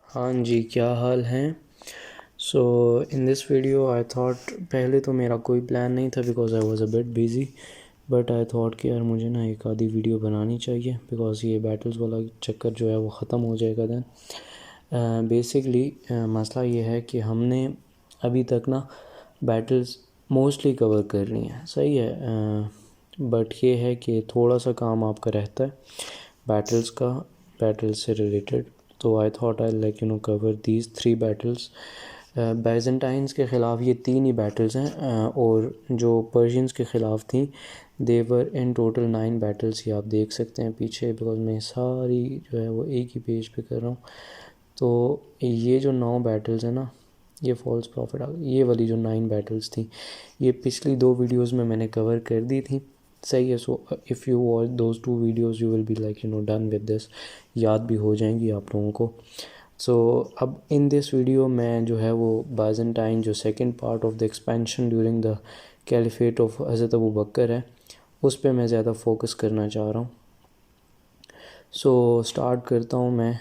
ہاں جی، کیا حال ہیں؟ سو ان دس ویڈیو آئی تھاٹ، پہلے تو میرا کوئی پلان نہیں تھا because I was a but busy, but I thought کہ یار مجھے نا ایک آدھی ویڈیو بنانی چاہیے بیکاز یہ بیٹلز والا چکر جو ہے وہ ختم ہو جائے گا دین بیسکلی مسئلہ یہ ہے کہ ہم نے ابھی تک نا بیٹلز موسٹلی کور کر لی ہیں، صحیح ہے، بٹ یہ ہے کہ تھوڑا سا کام آپ کا رہتا ہے بیٹلز سے ریلیٹڈ. تو I thought I like cover these 3 battles. Byzantines کے خلاف یہ 3 ہی بیٹلز ہیں، اور جو پرشینز کے خلاف تھیں دیور ان ٹوٹل 9 بیٹلز. یہ آپ دیکھ سکتے ہیں پیچھے، بیکاز میں ساری جو ہے وہ ایک ہی پیج پہ کر رہا ہوں. تو یہ جو 9 بیٹلز ہیں نا، یہ فالس پروفٹ یہ والی جو 9 بیٹلز تھیں، یہ پچھلی 2 ویڈیوز میں نے کور کر دی تھیں، صحیح ہے. So if you watch those 2 videos you will be like done with this, یاد بھی ہو جائیں گی آپ لوگوں کو. سو اب ان دس ویڈیو میں جو ہے وہ بائزنٹائن جو second part of the expansion during the caliphate of حضرت ابو بکر ہے، اس پہ میں زیادہ فوکس کرنا چاہ رہا ہوں. سو اسٹارٹ کرتا ہوں میں.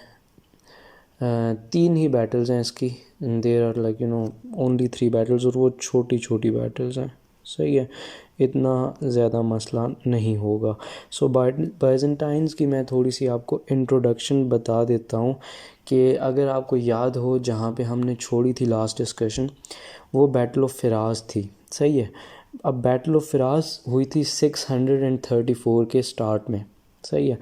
3 ہی بیٹلز ہیں اس کی، there are like only 3 battles, اور وہ چھوٹی چھوٹی بیٹلز ہیں، صحیح ہے، اتنا زیادہ مسئلہ نہیں ہوگا. سو بائزنٹائنز کی میں تھوڑی سی آپ کو انٹروڈکشن بتا دیتا ہوں کہ اگر آپ کو یاد ہو جہاں پہ ہم نے چھوڑی تھی لاسٹ ڈسکشن، وہ بیٹل آف فراز تھی، صحیح ہے. اب بیٹل آف فراز ہوئی تھی 634 کے سٹارٹ میں، صحیح ہے.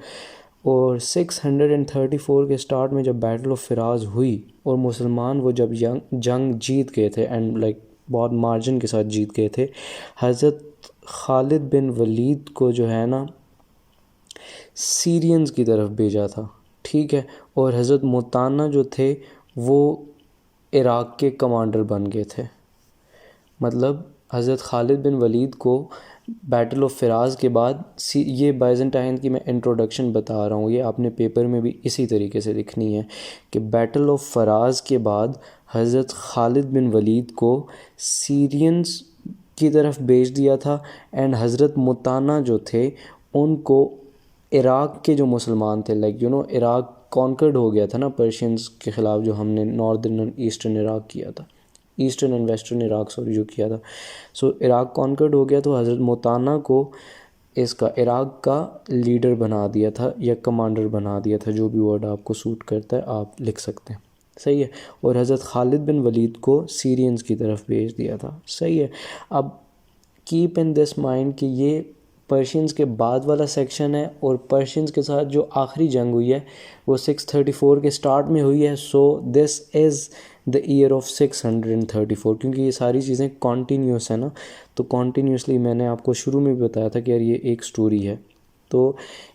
اور 634 کے سٹارٹ میں جب بیٹل آف فراز ہوئی اور مسلمان وہ جب جنگ جیت گئے تھے، اینڈ لائک بہت مارجن کے ساتھ جیت گئے تھے، حضرت خالد بن ولید کو جو ہے نا سیرینز کی طرف بھیجا تھا، ٹھیک ہے. اور حضرت متانہ جو تھے وہ عراق کے کمانڈر بن گئے تھے. مطلب حضرت خالد بن ولید کو بیٹل آف فراز کے بعد، یہ بائزنٹائن کی میں انٹروڈکشن بتا رہا ہوں، یہ آپ نے پیپر میں بھی اسی طریقے سے لکھنی ہے کہ بیٹل آف فراز کے بعد حضرت خالد بن ولید کو سیرینز کی طرف بھیج دیا تھا، اینڈ حضرت متانہ جو تھے ان کو عراق کے جو مسلمان تھے، لائک عراق کانکرڈ ہو گیا تھا نا پرشینز کے خلاف، جو ہم نے ناردرن اینڈ ایسٹرن عراق کیا تھا، ایسٹرن اینڈ ویسٹرن عراق جو کیا تھا. سو عراق کانکرڈ ہو گیا، تو حضرت متانہ کو اس کا عراق کا لیڈر بنا دیا تھا یا کمانڈر بنا دیا تھا، جو بھی ورڈ آپ کو سوٹ کرتا ہے آپ لکھ سکتے ہیں، صحیح ہے. اور حضرت خالد بن ولید کو سیرینز کی طرف بھیج دیا تھا، صحیح ہے. اب کیپ ان دس مائنڈ کہ یہ پرشینز کے بعد والا سیکشن ہے، اور پرشینز کے ساتھ جو آخری جنگ ہوئی ہے وہ 634 کے سٹارٹ میں ہوئی ہے. So this is the year of 634، کیونکہ یہ ساری چیزیں کانٹینیوس ہیں نا، تو کانٹینیوسلی میں نے آپ کو شروع میں بھی بتایا تھا کہ یار یہ ایک سٹوری ہے. تو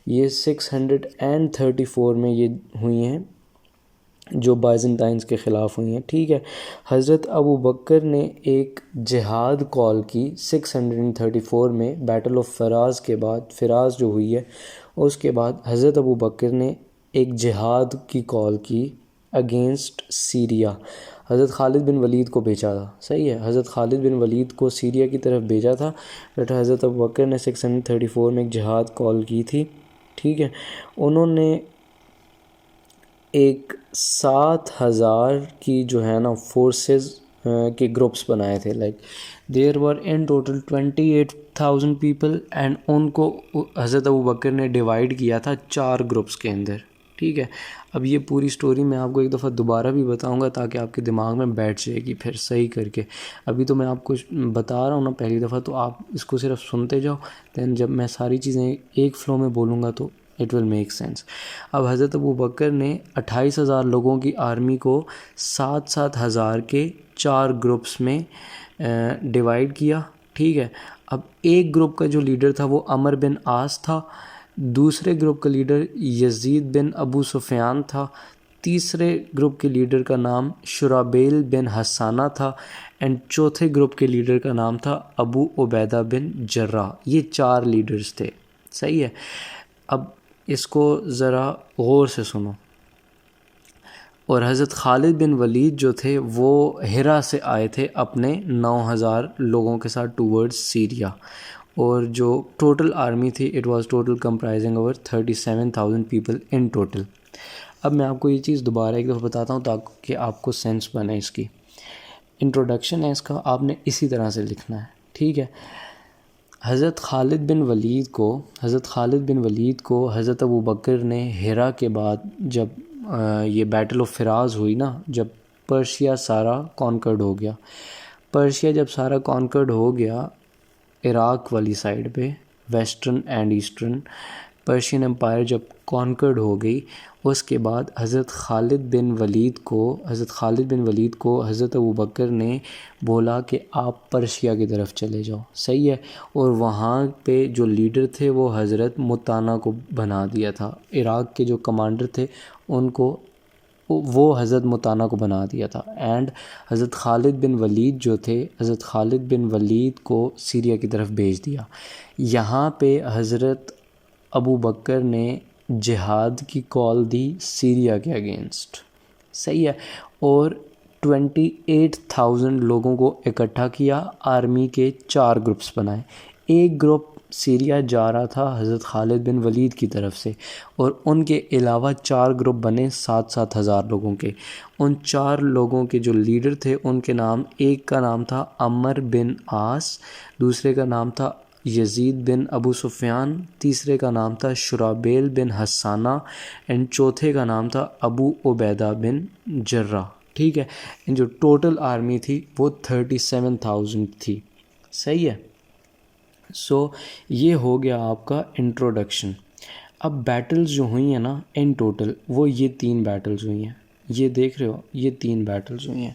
یہ 634 میں یہ ہوئی ہیں جو بائزنٹائنز کے خلاف ہوئی ہیں، ٹھیک ہے. حضرت ابو بکر نے ایک جہاد کال کی 634 میں، بیٹل آف فراز کے بعد، فراز جو ہوئی ہے اس کے بعد حضرت ابو بکر نے ایک جہاد کی کال کی اگینسٹ سیریا. حضرت خالد بن ولید کو بھیجا تھا، صحیح ہے، حضرت خالد بن ولید کو سیریا کی طرف بھیجا تھا، بٹ حضرت ابو بکر نے 634 میں ایک جہاد کال کی تھی، ٹھیک ہے. انہوں نے ایک 7000 کی جو ہے نا فورسز کے گروپس بنائے تھے، like there were in total 28,000 people, and ان کو حضرت ابو بکر نے ڈیوائیڈ کیا تھا 4 گروپس کے اندر، ٹھیک ہے. اب یہ پوری سٹوری میں آپ کو ایک دفعہ دوبارہ بھی بتاؤں گا تاکہ آپ کے دماغ میں بیٹھ جائے گی پھر صحیح کر کے. ابھی تو میں آپ کو بتا رہا ہوں نا پہلی دفعہ، تو آپ اس کو صرف سنتے جاؤ، دین جب میں ساری چیزیں ایک فلو میں بولوں گا تو اٹ ول میک سینس. اب حضرت ابو بکر نے 28,000 لوگوں کی آرمی کو 7,000 کے 4 گروپس میں ڈیوائیڈ کیا، ٹھیک ہے. اب ایک گروپ کا جو لیڈر تھا وہ عمر بن عاص تھا، دوسرے گروپ کا لیڈر یزید بن ابو سفیان تھا، تیسرے گروپ کے لیڈر کا نام شرابیل بن حسانہ تھا، اینڈ چوتھے گروپ کے لیڈر کا نام تھا ابو عبیدہ بن جراح. یہ 4 لیڈرز تھے، صحیح ہے. اب اس کو ذرا غور سے سنو. اور حضرت خالد بن ولید جو تھے وہ ہرا سے آئے تھے اپنے 9,000 لوگوں کے ساتھ ٹورڈز سیریا، اور جو ٹوٹل آرمی تھی it was total comprising over 37,000 people in total. اب میں آپ کو یہ چیز دوبارہ ایک دفعہ بتاتا ہوں تاکہ آپ کو سینس بنے اس کی. انٹروڈکشن ہے اس کا، آپ نے اسی طرح سے لکھنا ہے، ٹھیک ہے. حضرت خالد بن ولید کو حضرت ابو بکر نے ہیرا کے بعد جب یہ بیٹل آف فراز ہوئی نا، جب پرشیا سارا کانکرڈ ہو گیا، پرشیا جب سارا کانکرڈ ہو گیا عراق والی سائڈ پہ، western and eastern Persian empire جب کانکرڈ ہو گئی، اس کے بعد حضرت خالد بن ولید کو حضرت ابو بکر نے بولا کہ آپ پرشیا کی طرف چلے جاؤ، صحیح ہے. اور وہاں پہ جو لیڈر تھے وہ حضرت متانہ کو بنا دیا تھا، عراق کے جو کمانڈر تھے ان کو وہ حضرت متانہ کو بنا دیا تھا. اینڈ حضرت خالد بن ولید جو تھے، حضرت خالد بن ولید کو سیریا کی طرف بھیج دیا. یہاں پہ حضرت ابو بکر نے جہاد کی کال دی سیریا کے اگینسٹ، صحیح ہے. اور 28,000 لوگوں کو اکٹھا کیا، آرمی کے 4 گروپس بنائے. ایک گروپ سیریا جا رہا تھا حضرت خالد بن ولید کی طرف سے، اور ان کے علاوہ 4 گروپ بنے 7-7 ہزار لوگوں کے. ان 4 لوگوں کے جو لیڈر تھے ان کے نام، ایک کا نام تھا عمر بن عاص، دوسرے کا نام تھا یزید بن ابو سفیان، تیسرے کا نام تھا شرابیل بن حسانہ، اینڈ چوتھے کا نام تھا ابو عبیدہ بن جرہ، ٹھیک ہے. ان جو ٹوٹل آرمی تھی وہ 37,000 تھی، صحیح ہے. سو یہ ہو گیا آپ کا انٹروڈکشن. اب بیٹلز جو ہوئی ہیں نا ان ٹوٹل، وہ یہ 3 بیٹلز ہوئی ہیں، یہ دیکھ رہے ہو، یہ 3 بیٹلز ہوئی ہیں.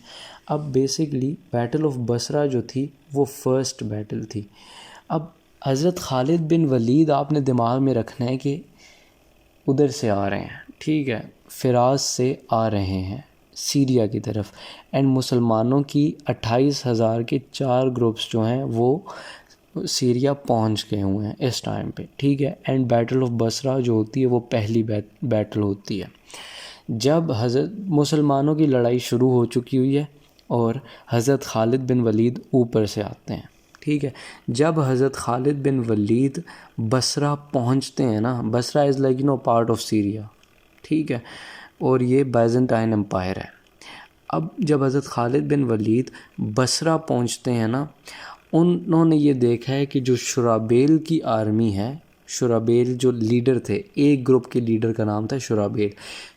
اب بیسکلی بیٹل آف بصرہ جو تھی وہ فرسٹ بیٹل تھی. اب حضرت خالد بن ولید آپ نے دماغ میں رکھنا ہے کہ ادھر سے آ رہے ہیں، ٹھیک ہے، فراز سے آ رہے ہیں سیریا کی طرف، اینڈ مسلمانوں کی 28,000 کے 4 گروپس جو ہیں وہ سیریا پہنچ گئے ہوئے ہیں اس ٹائم پہ، ٹھیک ہے. اینڈ بیٹل آف بصرہ جو ہوتی ہے وہ پہلی بیٹل ہوتی ہے جب حضرت مسلمانوں کی لڑائی شروع ہو چکی ہوئی ہے اور حضرت خالد بن ولید اوپر سے آتے ہیں، ٹھیک ہے. جب حضرت خالد بن ولید بصرہ پہنچتے ہیں نا، Basra is like part of Syria, ٹھیک ہے، اور یہ بائزنٹائن امپائر ہے. اب جب حضرت خالد بن ولید بصرہ پہنچتے ہیں نا، انہوں نے یہ دیکھا ہے کہ جو شرابیل کی آرمی ہے، شرابیل جو لیڈر تھے، ایک گروپ کے لیڈر کا نام تھا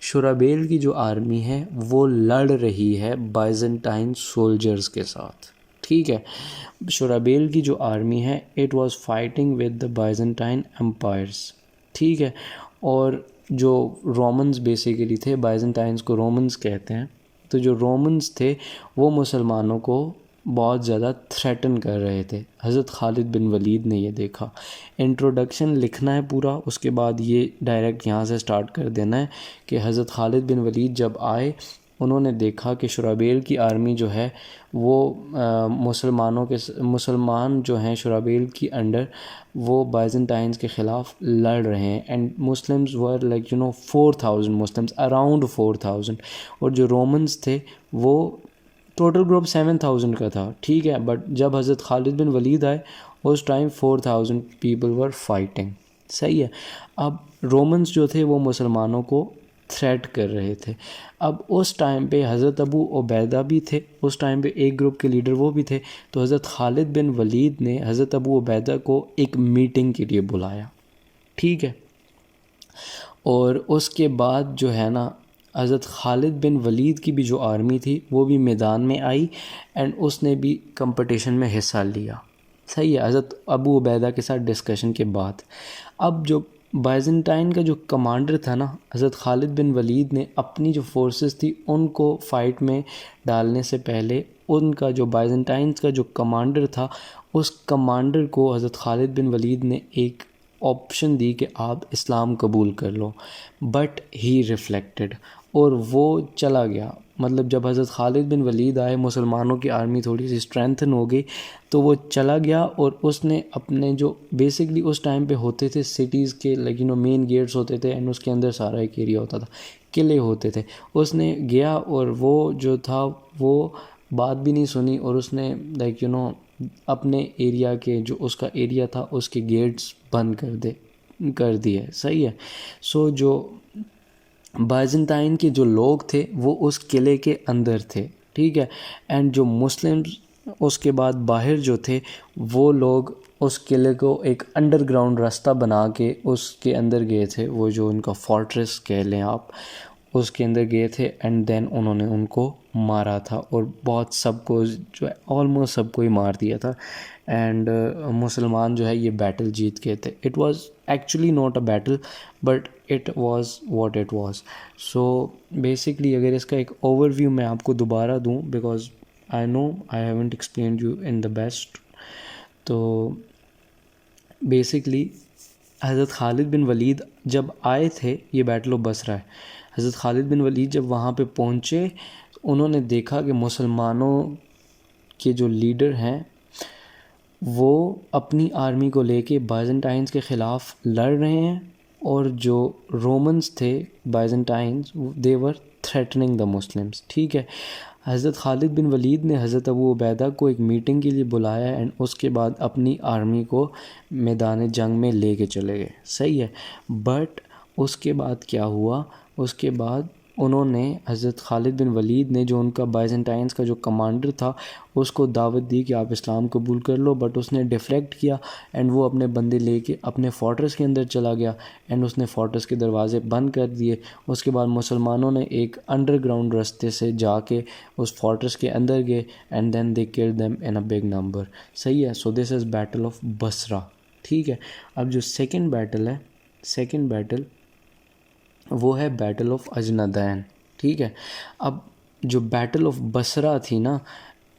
شرابیل کی جو آرمی ہے وہ لڑ رہی ہے بائزنٹائن سولجرز کے ساتھ، ٹھیک ہے. شرابیل کی جو آرمی ہے it was fighting with the Byzantine empires, ٹھیک ہے. اور جو رومنز بیسیکلی تھے، بائزنٹائنز کو رومنز کہتے ہیں، تو جو رومنز تھے وہ مسلمانوں کو بہت زیادہ تھریٹن کر رہے تھے. حضرت خالد بن ولید نے یہ دیکھا. انٹروڈکشن لکھنا ہے پورا، اس کے بعد یہ ڈائریکٹ یہاں سے سٹارٹ کر دینا ہے کہ حضرت خالد بن ولید جب آئے انہوں نے دیکھا کہ شرابیل کی آرمی جو ہے وہ مسلمان جو ہیں شرابیل کی انڈر وہ بائزنٹائنز کے خلاف لڑ رہے ہیں. And Muslims were like 4,000 Muslims, around 4,000، اور جو رومنز تھے وہ ٹوٹل گروپ 7,000 کا تھا، ٹھیک ہے. بٹ جب حضرت خالد بن ولید آئے اس ٹائم 4,000 پیپل ور فائٹنگ، صحیح ہے. اب رومنز جو تھے وہ مسلمانوں کو تھریٹ کر رہے تھے. اب اس ٹائم پہ حضرت ابو عبیدہ بھی تھے، اس ٹائم پہ ایک گروپ کے لیڈر وہ بھی تھے. تو حضرت خالد بن ولید نے حضرت ابو عبیدہ کو ایک میٹنگ کے لیے بلایا، ٹھیک ہے. اور اس کے بعد جو ہے نا حضرت خالد بن ولید کی بھی جو آرمی تھی وہ بھی میدان میں آئی، اینڈ اس نے بھی کمپٹیشن میں حصہ لیا، صحیح ہے، حضرت ابو عبیدہ کے ساتھ ڈسکشن کے بعد. اب جو بائزنٹائن کا جو کمانڈر تھا نا، حضرت خالد بن ولید نے اپنی جو فورسز تھی ان کو فائٹ میں ڈالنے سے پہلے ان کا جو بائزنٹائنز کا جو کمانڈر تھا اس کمانڈر کو حضرت خالد بن ولید نے ایک آپشن دی کہ آپ اسلام قبول کر لو. بٹ ہی ریفلیکٹڈ، اور وہ چلا گیا. مطلب جب حضرت خالد بن ولید آئے مسلمانوں کی آرمی تھوڑی سی اسٹرینتھن ہو گئی تو وہ چلا گیا، اور اس نے اپنے جو بیسکلی اس ٹائم پہ ہوتے تھے سٹیز کے مین گیٹس ہوتے تھے، اینڈ اس کے اندر سارا ایک ایریا ہوتا تھا، قلعے ہوتے تھے. اس نے گیا اور وہ جو تھا وہ بات بھی نہیں سنی، اور اس نے اپنے ایریا کے جو اس کا ایریا تھا اس کے گیٹس بند کر دیے، صحیح ہے. سو جو بائزنٹائن کے جو لوگ تھے وہ اس قلعے کے اندر تھے، ٹھیک ہے، اینڈ جو مسلم اس کے بعد باہر جو تھے وہ لوگ اس قلعے کو ایک انڈر گراؤنڈ راستہ بنا کے اس کے اندر گئے تھے، وہ جو ان کا فورٹریس کہہ لیں آپ، اس کے اندر گئے تھے، اینڈ دین انہوں نے ان کو مارا تھا، اور بہت سب کو جو ہے آلموسٹ سب کو ہی مار دیا تھا، اینڈ مسلمان جو ہے یہ بیٹل جیت گئے تھے. It was actually not a battle but it was what it was. So basically اگر اس کا ایک اوور ویو میں آپ کو دوبارہ دوں، because I know I haven't explained you in the best, تو بیسکلی حضرت خالد بن ولید جب آئے تھے، یہ بیٹل آف بصرہ ہے، حضرت خالد بن ولید جب وہاں پہ پہنچے انہوں نے دیکھا کہ مسلمانوں کے جو لیڈر ہیں وہ اپنی آرمی کو لے کے بائزنٹائنز کے خلاف لڑ رہے ہیں، اور جو رومنز تھے بائزنٹائنز دے ور تھریٹننگ دا مسلمس، ٹھیک ہے. حضرت خالد بن ولید نے حضرت ابو عبیدہ کو ایک میٹنگ کے لیے بلایا، اینڈ اس کے بعد اپنی آرمی کو میدان جنگ میں لے کے چلے گئے، صحیح ہے. بٹ اس کے بعد کیا ہوا، اس کے بعد انہوں نے حضرت خالد بن ولید نے جو ان کا بائزنٹائنز کا جو کمانڈر تھا اس کو دعوت دی کہ آپ اسلام قبول کر لو، بٹ اس نے ڈیفلیکٹ کیا، اینڈ وہ اپنے بندے لے کے اپنے فورٹریس کے اندر چلا گیا، اینڈ اس نے فورٹریس کے دروازے بند کر دیے. اس کے بعد مسلمانوں نے ایک انڈر گراؤنڈ راستے سے جا کے اس فورٹریس کے اندر گئے، اینڈ دین دے کل them in a big number, صحیح ہے. So this is battle of Basra, ٹھیک ہے. اب جو سیکنڈ بیٹل ہے، سیکنڈ بیٹل وہ ہے بیٹل آف اجندین، ٹھیک ہے. اب جو بیٹل آف بصرہ تھی نا،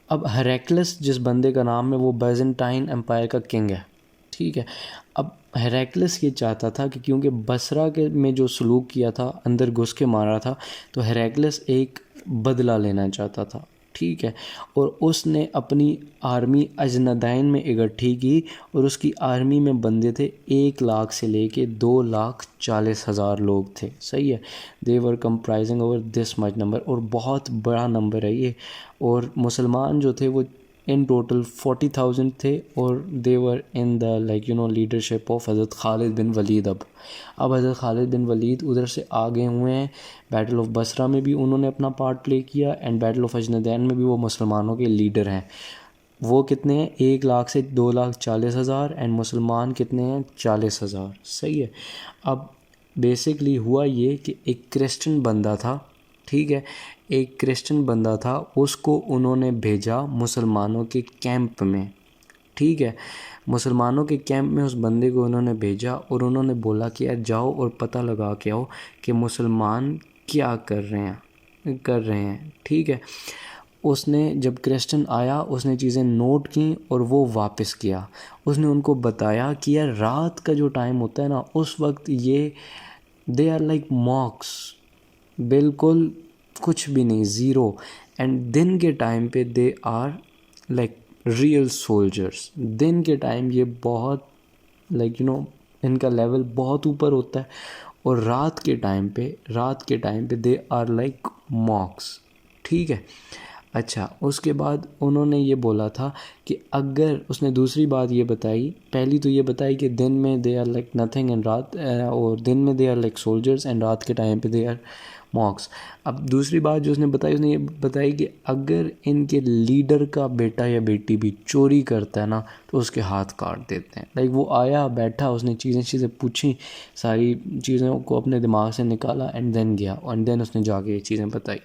اب ہیریکلس جس بندے کا نام ہے وہ بائزنٹائن امپائر کا کنگ ہے، ٹھیک ہے. اب ہیریکلس یہ چاہتا تھا کہ کیونکہ بصرہ کے میں جو سلوک کیا تھا، اندر گھس کے مارا تھا، تو ہیریکلس ایک بدلہ لینا چاہتا تھا، ٹھیک ہے. اور اس نے اپنی آرمی اجندین میں اکٹھی کی، اور اس کی آرمی میں بندے تھے 1,00,000 سے لے کے 2,40,000 لوگ تھے، صحیح ہے. They were comprising over this much number, اور بہت بڑا نمبر ہے یہ. اور مسلمان جو تھے وہ ان ٹوٹل 40,000 تھے، اور دے ور ان دا لیڈرشپ آف حضرت خالد بن ولید. اب حضرت خالد بن ولید ادھر سے آگے ہوئے ہیں، بیٹل آف بصرہ میں بھی انہوں نے اپنا پارٹ پلے کیا، اینڈ بیٹل آف اجندین میں بھی وہ مسلمانوں کے لیڈر ہیں. وہ کتنے ہیں؟ 1,00,000 سے 2,40,000، اینڈ مسلمان کتنے ہیں؟ 40,000، صحیح ہے. اب بیسکلی ہوا یہ کہ ایک کرسچن بندہ تھا، ٹھیک ہے، ایک کرسچن بندہ تھا، اس کو انہوں نے بھیجا مسلمانوں کے کیمپ میں، ٹھیک ہے. مسلمانوں کے کیمپ میں اس بندے کو انہوں نے بھیجا، اور انہوں نے بولا کہ یار جاؤ اور پتہ لگا کے آؤ کہ مسلمان کیا کر رہے ہیں، ٹھیک ہے. اس نے جب کرسچن آیا اس نے چیزیں نوٹ کیں اور وہ واپس کیا. اس نے ان کو بتایا کہ یار رات کا جو ٹائم ہوتا ہے نا، اس وقت یہ دے آر لائک ماکس، بالکل کچھ بھی نہیں، زیرو. اینڈ دن کے ٹائم پہ they are like real soldiers. دن کے ٹائم یہ بہت ان کا لیول بہت اوپر ہوتا ہے، اور رات کے ٹائم پہ دے آر لائک ماکس، ٹھیک ہے. اچھا، اس کے بعد انہوں نے یہ بولا تھا کہ اگر اس نے دوسری بات یہ بتائی، پہلی تو یہ بتائی کہ دن میں they are like nothing, and رات، اور دن میں they are like soldiers, and رات کے ٹائم پہ دے آر ماکس. اب دوسری بات جو اس نے یہ بتائی کہ اگر ان کے لیڈر کا بیٹا یا بیٹی بھی چوری کرتا ہے نا تو اس کے ہاتھ کاٹ دیتے ہیں. لائک وہ آیا بیٹھا، اس نے چیزیں پوچھیں، ساری چیزوں کو اپنے دماغ سے نکالا، اینڈ دین گیا، اینڈ دین اس نے جا کے یہ چیزیں بتائی.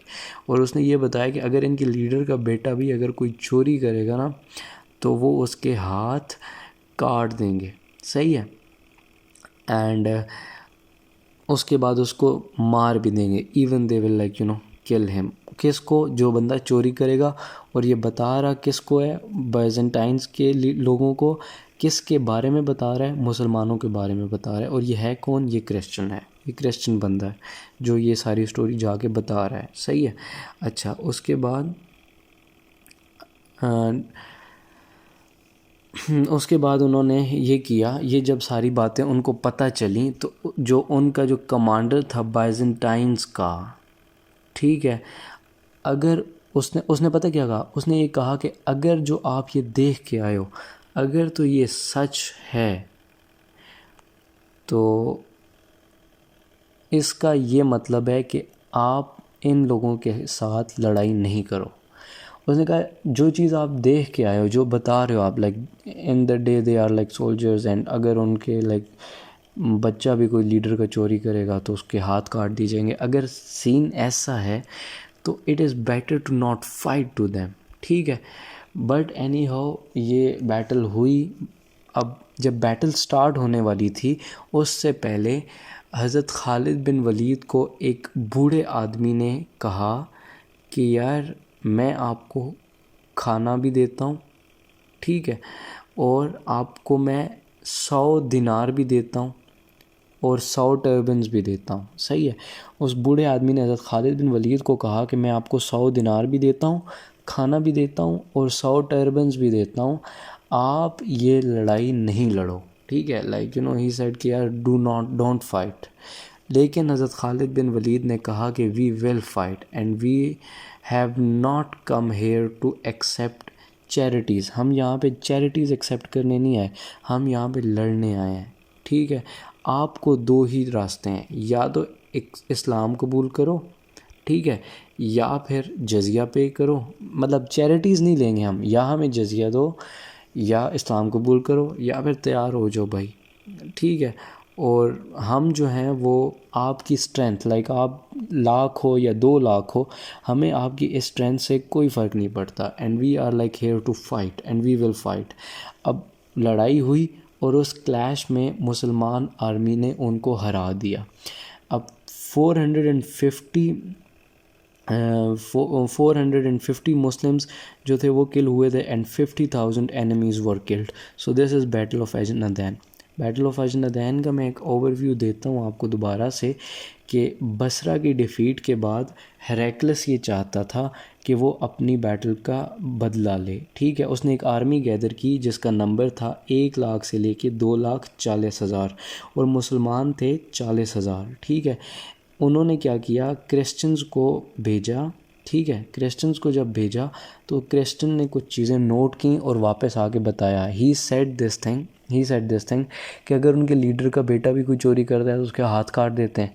اور اس نے یہ بتایا کہ اگر ان کے لیڈر کا بیٹا بھی اگر کوئی چوری کرے گا نا تو وہ اس کے ہاتھ کاٹ دیں گے، صحیح ہے. اینڈ اس کے بعد اس کو مار بھی دیں گے، ایون دے ول کل ہم. کس کو؟ جو بندہ چوری کرے گا. اور یہ بتا رہا کس کو ہے؟ بائزنٹائنز کے لوگوں کو. کس کے بارے میں بتا رہا ہے؟ مسلمانوں کے بارے میں بتا رہا ہے. اور یہ ہے کون؟ یہ کرسچن ہے، یہ کرسچن بندہ ہے جو یہ ساری سٹوری جا کے بتا رہا ہے، صحیح ہے. اچھا، اس کے بعد انہوں نے یہ کیا، یہ جب ساری باتیں ان کو پتہ چلیں تو جو ان کا جو کمانڈر تھا بائزنٹائنز کا، ٹھیک ہے، اگر اس نے پتہ کیا کہا؟ اس نے یہ کہا کہ اگر جو آپ یہ دیکھ کے آئے ہو اگر تو یہ سچ ہے تو اس کا یہ مطلب ہے کہ آپ ان لوگوں کے ساتھ لڑائی نہیں کرو. اس نے کہا جو چیز آپ دیکھ کے آئے ہو, جو بتا رہے ہو آپ, like in the day they are like soldiers, and اگر ان کے لائک بچہ بھی کوئی لیڈر کا چوری کرے گا تو اس کے ہاتھ کاٹ دی جائیں گے. اگر سین ایسا ہے تو it is better to not fight to them, ٹھیک ہے. بٹ اینی ہاؤ یہ بیٹل ہوئی. اب جب بیٹل سٹارٹ ہونے والی تھی اس سے پہلے حضرت خالد بن ولید کو ایک بوڑھے آدمی نے کہا کہ یار میں آپ کو کھانا بھی دیتا ہوں, ٹھیک ہے, اور آپ کو میں 100 دینار بھی دیتا ہوں اور 100 ٹربنز بھی دیتا ہوں, صحیح ہے. اس بوڑھے آدمی نے حضرت خالد بن ولید کو کہا کہ میں آپ کو 100 دینار بھی دیتا ہوں, کھانا بھی دیتا ہوں اور 100 ٹربنز بھی دیتا ہوں, آپ یہ لڑائی نہیں لڑو, ٹھیک ہے. لائک ہی سیڈ کہ یار ڈونٹ فائٹ. لیکن حضرت خالد بن ولید نے کہا کہ we will fight and we have not come here to accept charities. ہم یہاں پہ چیریٹیز ایکسیپٹ کرنے نہیں آئے, ہم یہاں پہ لڑنے آئے ہیں, ٹھیک ہے. آپ کو 2 ہی راستے ہیں, یا تو اسلام قبول کرو, ٹھیک ہے, یا پھر جزیہ پے کرو. مطلب چیریٹیز نہیں لیں گے ہم, یا ہمیں جزیہ دو, یا اسلام قبول کرو, یا پھر تیار ہو جاؤ بھائی, ٹھیک ہے. اور ہم جو ہیں وہ آپ کی اسٹرینتھ, لائک آپ لاکھ ہو یا 2 لاکھ ہو, ہمیں آپ کی اسٹرینتھ سے کوئی فرق نہیں پڑتا. And we are like here to fight and we will fight. اب لڑائی ہوئی اور اس کلیش میں مسلمان آرمی نے ان کو ہرا دیا. اب 450 مسلمز جو تھے وہ کل ہوئے تھے, and 50,000 enemies were killed. So this is battle of Ajnadayn. Battle of Ajnadayn کا میں ایک اوور ویو دیتا ہوں آپ کو دوبارہ سے, کہ بصرہ کی ڈیفیٹ کے بعد ہیریکلس یہ چاہتا تھا کہ وہ اپنی بیٹل کا بدلہ لے, ٹھیک ہے. اس نے ایک آرمی گیدر کی جس کا نمبر تھا 1 لاکھ سے لے کے 2,40,000 اور مسلمان تھے 40,000, ٹھیک ہے. انہوں نے کیا کیا, کرسچنز کو بھیجا, ٹھیک ہے. کرسچنز کو جب بھیجا تو کرسچن نے کچھ چیزیں نوٹ کیں اور واپس آ کے بتایا. ہی سیڈ دس تھنگ کہ اگر ان کے لیڈر کا بیٹا بھی کوئی چوری کرتا ہے تو اس کے ہاتھ کاٹ دیتے ہیں.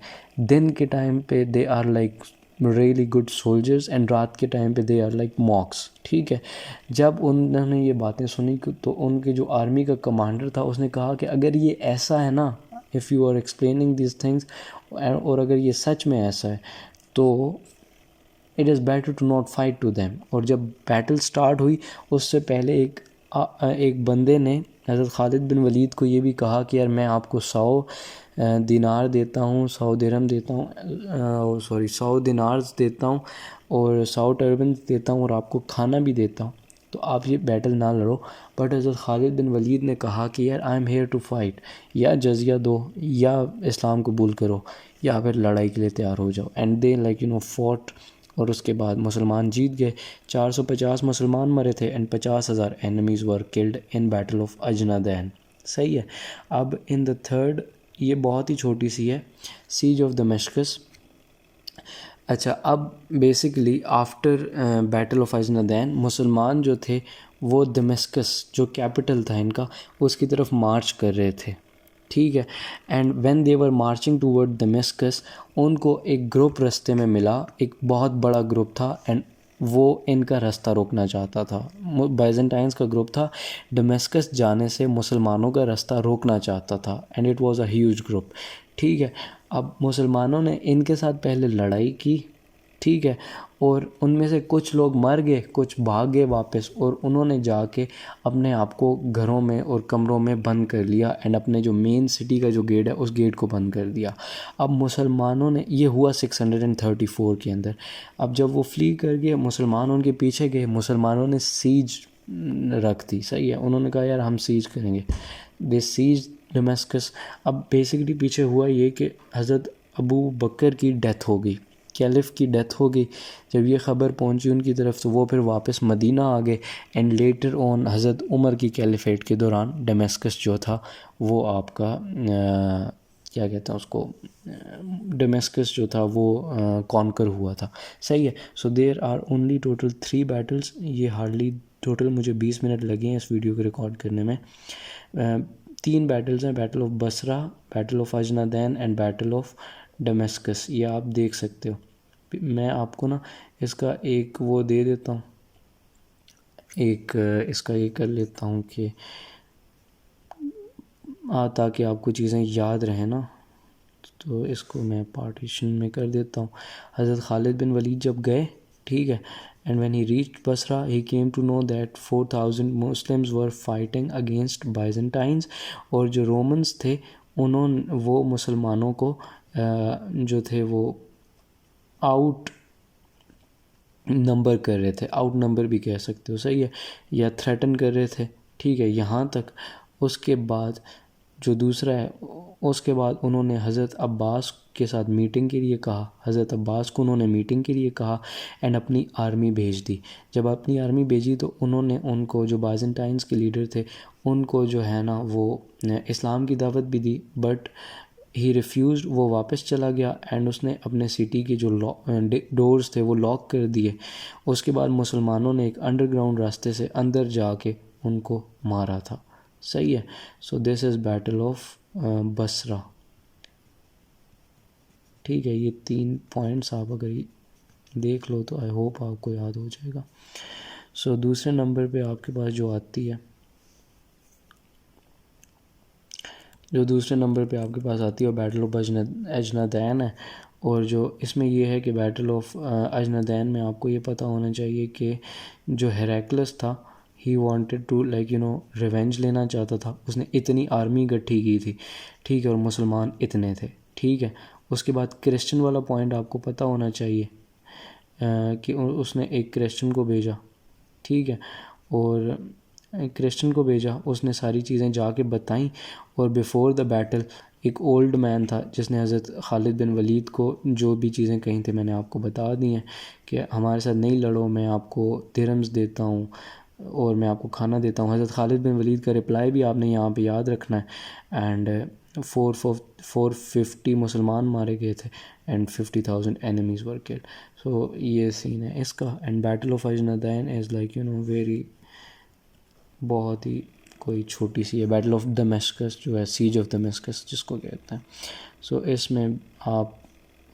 دن کے ٹائم پہ they are like really good soldiers, and رات کے ٹائم پہ دے آر لائک موکس, ٹھیک ہے. جب انہوں نے یہ باتیں سنی تو ان کے جو آرمی کا کمانڈر تھا اس نے کہا کہ اگر یہ ایسا ہے نا, if you are explaining these things, اور اگر یہ سچ میں ایسا ہے تو it is better to not fight to them. اور جب بیٹل سٹارٹ ہوئی اس سے پہلے ایک بندے نے حضرت خالد بن ولید کو یہ بھی کہا کہ یار میں آپ کو 100 دینار دیتا ہوں, 100 درہم دیتا ہوں, 100 دینارز دیتا ہوں اور 100 ٹربنز دیتا ہوں اور آپ کو کھانا بھی دیتا ہوں, تو آپ یہ بیٹل نہ لڑو. بٹ حضرت خالد بن ولید نے کہا کہ یار I am here to fight, یا جزیہ دو, یا اسلام قبول کرو, یا پھر لڑائی کے لیے تیار ہو جاؤ. اینڈ دے لائک فوٹ, اور اس کے بعد مسلمان جیت گئے. 450 مسلمان مرے تھے and 50,000 enemies were killed in battle of Ajnadayn, صحیح ہے. اب ان دا تھرڈ, یہ بہت ہی چھوٹی سی ہے, سیج آف دمشقس. اچھا, اب بیسیکلی آفٹر بیٹل آف اجنادین مسلمان جو تھے وہ دمشقس جو کیپٹل تھا ان کا اس کی طرف مارچ کر رہے تھے, ٹھیک ہے. And when they were marching toward Damascus ان کو ایک گروپ رستے میں ملا, ایک بہت بڑا گروپ تھا, اینڈ وہ ان کا راستہ روکنا چاہتا تھا. بائزنٹائنس کا گروپ تھا, دمشقس جانے سے مسلمانوں کا راستہ روکنا چاہتا تھا, and it was a huge group, ٹھیک ہے. اب مسلمانوں نے ان کے ساتھ پہلے لڑائی کی, ٹھیک ہے, اور ان میں سے کچھ لوگ مر گئے, کچھ بھاگ گئے واپس, اور انہوں نے جا کے اپنے آپ کو گھروں میں اور کمروں میں بند کر لیا, اینڈ اپنے جو مین سٹی کا جو گیٹ ہے اس گیٹ کو بند کر دیا. اب مسلمانوں نے, یہ ہوا 634 کے اندر, اب جب وہ فلی کر گئے مسلمان ان کے پیچھے گئے, مسلمانوں نے سیج رکھ دی, صحیح ہے. انہوں نے کہا یار ہم سیج کریں گے, دے سیج دمشقس. اب بیسکلی پیچھے ہوا یہ کہ حضرت ابو بکر کی ڈیتھ ہو گئی, کیلف کی ڈیتھ ہو گئی. جب یہ خبر پہنچی ان کی طرف تو وہ پھر واپس مدینہ آ گئے, اینڈ لیٹر آن حضرت عمر کی کیلیفیٹ کے دوران دمشقس جو تھا وہ آپ کا کیا کہتے ہیں اس کو, دمشقس جو تھا وہ کانکر ہوا تھا, صحیح ہے. So there are only total 3 battles. یہ ہارڈلی ٹوٹل مجھے 20 منٹ لگے ہیں اس ویڈیو کو ریکارڈ کرنے میں. 3 بیٹلز ہیں, battle of Basra, battle of Ajnadayn and battle of Damascus, یہ آپ دیکھ سکتے ہو. میں آپ کو نا اس کا ایک وہ دے دیتا ہوں، ایک اس کا یہ کر لیتا ہوں کہ تاکہ آپ کو چیزیں یاد رہیں نا، تو اس کو میں پارٹیشن میں کر دیتا ہوں. حضرت خالد بن ولید جب گئے، ٹھیک ہے، and when he reach Basra he came to know that 4000 Muslims were fighting against Byzantines, اور جو رومنز تھے وہ مسلمانوں کو جو تھے وہ آؤٹ نمبر کر رہے تھے، آؤٹ نمبر بھی کہہ سکتے ہو، صحیح ہے، یا تھریٹن کر رہے تھے، ٹھیک ہے. یہاں تک اس کے بعد جو دوسرا ہے، اس کے بعد انہوں نے حضرت عباس کے ساتھ میٹنگ کے لیے کہا، حضرت عباس کو انہوں نے میٹنگ کے لیے کہا اینڈ اپنی آرمی بھیج دی. جب اپنی آرمی بھیجی تو انہوں نے ان کو، جو بائزنٹائنز کے لیڈر تھے، ان کو جو ہے نا وہ اسلام کی دعوت بھی دی، بٹ ہی ریفیوزڈ، وہ واپس چلا گیا اینڈ اس نے اپنے سٹی کے جو ڈورز تھے وہ لاک کر دیے. اس کے بعد مسلمانوں نے ایک انڈر گراؤنڈ راستے سے اندر جا کے ان کو مارا تھا، صحیح ہے. So this is battle of Basra, ٹھیک ہے. یہ 3 پوائنٹس آپ اگر دیکھ لو تو آئی ہوپ آپ کو یاد ہو جائے گا. سو دوسرے نمبر پہ آپ کے پاس جو آتی ہے، وہ بیٹل آف اجنادین ہے. اور جو اس میں یہ ہے کہ بیٹل آف اجنادین میں آپ کو یہ پتہ ہونا چاہیے کہ جو ہیراکلس تھا، ہی وانٹیڈ ٹو ریونج لینا چاہتا تھا. اس نے اتنی آرمی گٹھی کی تھی، ٹھیک ہے، اور مسلمان اتنے تھے، ٹھیک ہے. اس کے بعد کرسچن والا پوائنٹ آپ کو پتہ ہونا چاہیے کہ اس نے ایک کرسچن کو بھیجا، ٹھیک ہے، اور کرسچن کو بھیجا، اس نے ساری چیزیں جا کے بتائیں. اور بیفور دا بیٹل ایک اولڈ مین تھا جس نے حضرت خالد بن ولید کو جو بھی چیزیں کہیں تھیں میں نے آپ کو بتا دی ہیں کہ ہمارے ساتھ نہیں لڑو، میں آپ کو درہمز دیتا ہوں اور میں آپ کو کھانا دیتا ہوں. حضرت خالد بن ولید کا رپلائی بھی آپ نے یہاں پہ یاد رکھنا ہے. اینڈ 450 مسلمان مارے گئے تھے and 50,000 enemies were killed. So یہ سین ہے اس کا. And battle of Ajnadayn is very بہت ہی کوئی چھوٹی سی ہے. بیٹل آف دمیسکس جو ہے، سیج آف دمیسکس جس کو کہتے ہیں. سو اس میں آپ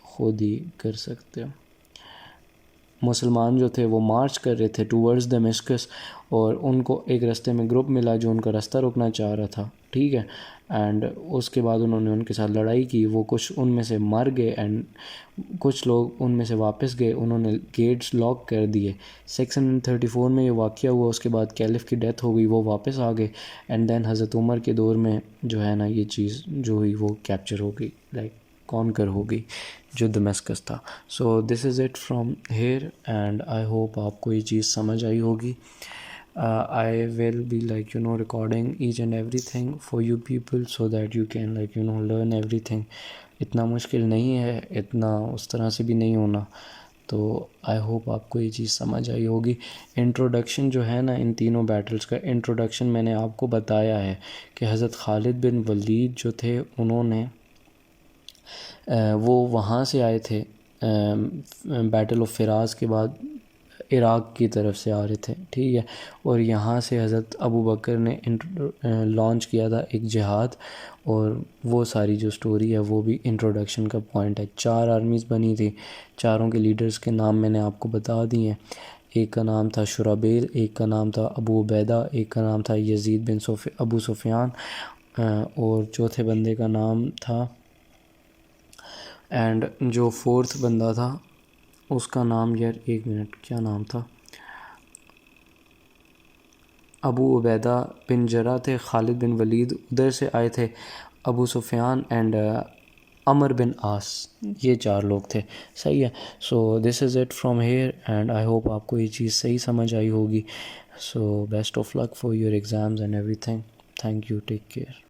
خود ہی کر سکتے ہو. مسلمان جو تھے وہ مارچ کر رہے تھے ٹورڈز دمیسکس، اور ان کو ایک راستے میں گروپ ملا جو ان کا راستہ روکنا چاہ رہا تھا، ٹھیک ہے. اینڈ اس کے بعد انہوں نے ان کے ساتھ لڑائی کی. وہ کچھ ان میں سے مر گئے اینڈ کچھ لوگ ان میں سے واپس گئے. انہوں نے گیٹس لاک کر دیے. 634 میں یہ واقعہ ہوا. اس کے بعد کیلف کی ڈیتھ ہو گئی، وہ واپس آ گئے. اینڈ دین حضرت عمر کے دور میں جو ہے نا یہ چیز جو ہوئی وہ کیپچر ہو گئی، کانکر ہو گئی جو دمیسکس تھا. So this is it from here and I hope آپ کو یہ چیز سمجھ آئی ہوگی. I will be recording each and everything for you people so that you can learn everything. اتنا مشکل نہیں ہے، اتنا اس طرح سے بھی نہیں ہونا. تو آئی ہوپ آپ کو یہ چیز سمجھ آئی ہوگی. انٹروڈکشن جو ہے نا ان تینوں بیٹلز کا، انٹروڈکشن میں نے آپ کو بتایا ہے کہ حضرت خالد بن ولید جو تھے انہوں نے وہ وہاں سے آئے تھے بیٹل آف فراز کے بعد، عراق کی طرف سے آ رہے تھے، ٹھیک ہے. اور یہاں سے حضرت ابو بکر نے لانچ کیا تھا ایک جہاد، اور وہ ساری جو سٹوری ہے وہ بھی انٹروڈکشن کا پوائنٹ ہے. 4 آرمیز بنی تھی، چاروں کے لیڈرز کے نام میں نے آپ کو بتا دیے ہیں. ایک کا نام تھا شرابیل، ایک کا نام تھا ابو عبیدہ، ایک کا نام تھا یزید بن ابو سفیان، اور چوتھے بندے کا نام تھا، اینڈ جو 4تھ بندہ تھا اس کا نام، یار ایک منٹ، کیا نام تھا، ابو عبیدہ بن جرح تھے. خالد بن ولید ادھر سے آئے تھے، ابو سفیان اینڈ عمر بن عاص، یہ 4 لوگ تھے، صحیح ہے. So this is it from here and I hope آپ کو یہ چیز صحیح سمجھ آئی ہوگی. So best of luck for your exams and everything. Thank you, take care.